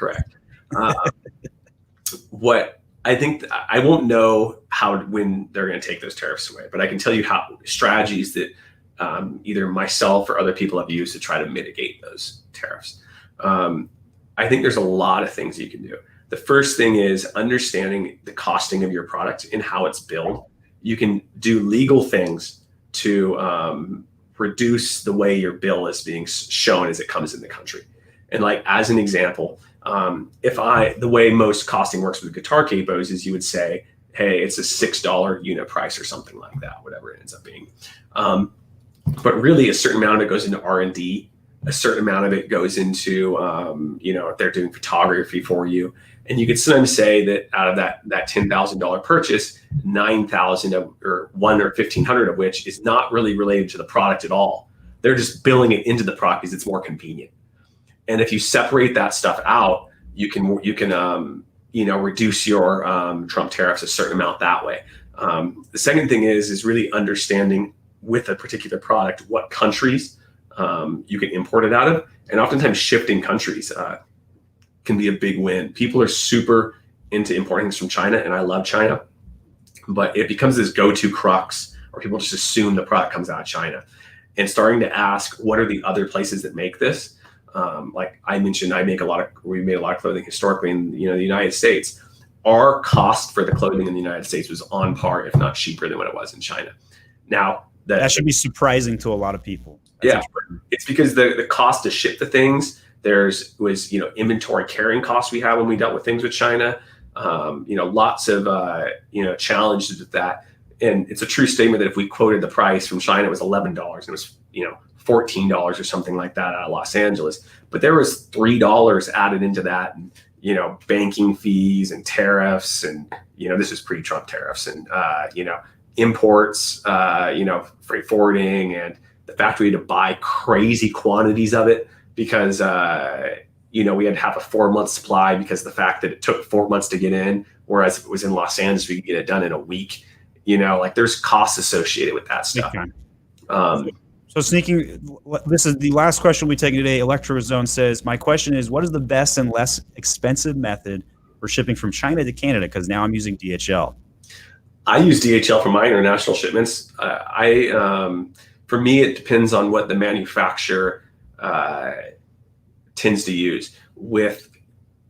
What I think, I won't know when they're going to take those tariffs away, but I can tell you how strategies that either myself or other people have used to try to mitigate those tariffs. I think there's a lot of things you can do. The first thing is understanding the costing of your product and how it's billed. You can do legal things to reduce the way your bill is being shown as it comes in the country. And like, as an example, the way most costing works with guitar capos is you would say, hey, it's a $6 unit price or something like that, whatever it ends up being. But really a certain amount of it goes into R&D. A certain amount of it goes into, if they're doing photography for you. And you could sometimes say that out of that $10,000 purchase, $9,000 or $1,000 or $1,500 of which is not really related to the product at all. They're just billing it into the product because it's more convenient. And if you separate that stuff out, you can reduce your Trump tariffs a certain amount that way. The second thing is really understanding with a particular product what countries you can import it out of, and oftentimes shifting countries can be a big win. People are super into importing things from China, and I love China, but it becomes this go-to crux, or people just assume the product comes out of China, and starting to ask, what are the other places that make this? Like I mentioned, we made a lot of clothing historically in the United States. Our cost for the clothing in the United States was on par, if not cheaper than what it was in China. Now that should be surprising to a lot of people. It's because the cost to ship the things, was inventory carrying costs we had when we dealt with things with China. Lots of challenges with that. And it's a true statement that if we quoted the price from China, it was $11 and it was $14 or something like that out of Los Angeles. But there was $3 added into that, and banking fees and tariffs, and this is pre-Trump tariffs, and imports, freight forwarding, and the fact we had to buy crazy quantities of it because we had to have a 4-month supply because of the fact that it took 4 months to get in, whereas if it was in Los Angeles, we could get it done in a week. There's costs associated with that stuff. So sneaking, this is the last question we take today. Electrozone says, my question is, what is the best and less expensive method for shipping from China to Canada? Because now I'm using DHL. I use DHL for my international shipments. For me, it depends on what the manufacturer tends to use. With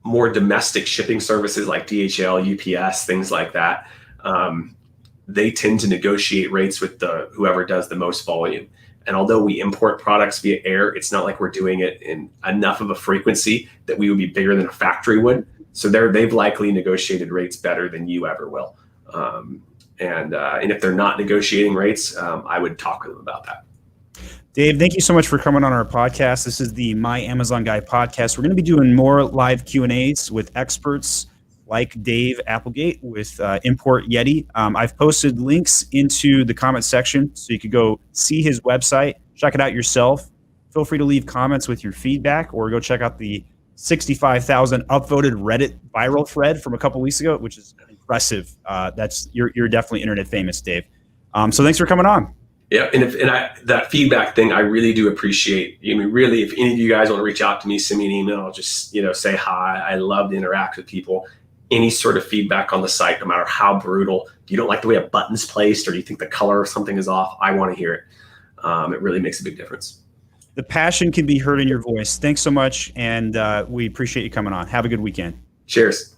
more domestic shipping services like DHL, UPS, things like that, they tend to negotiate rates with whoever does the most volume. And although we import products via air, it's not like we're doing it in enough of a frequency that we would be bigger than a factory would. So they've likely negotiated rates better than you ever will. And if they're not negotiating rates, I would talk to them about that. Dave, thank you so much for coming on our podcast. This is the My Amazon Guy podcast. We're going to be doing more live Q&As with experts like Dave Applegate with ImportYeti. I've posted links into the comment section so you could go see his website, check it out yourself. Feel free to leave comments with your feedback, or go check out the 65,000 upvoted Reddit viral thread from a couple weeks ago, which is impressive. You're definitely internet famous, Dave. So thanks for coming on. Yeah, and that feedback thing, I really do appreciate. Really, if any of you guys want to reach out to me, send me an email. I'll just say hi. I love to interact with people. Any sort of feedback on the site, no matter how brutal. If you don't like the way a button's placed, or you think the color of something is off, I want to hear it. It really makes a big difference. The passion can be heard in your voice. Thanks so much, and we appreciate you coming on. Have a good weekend. Cheers.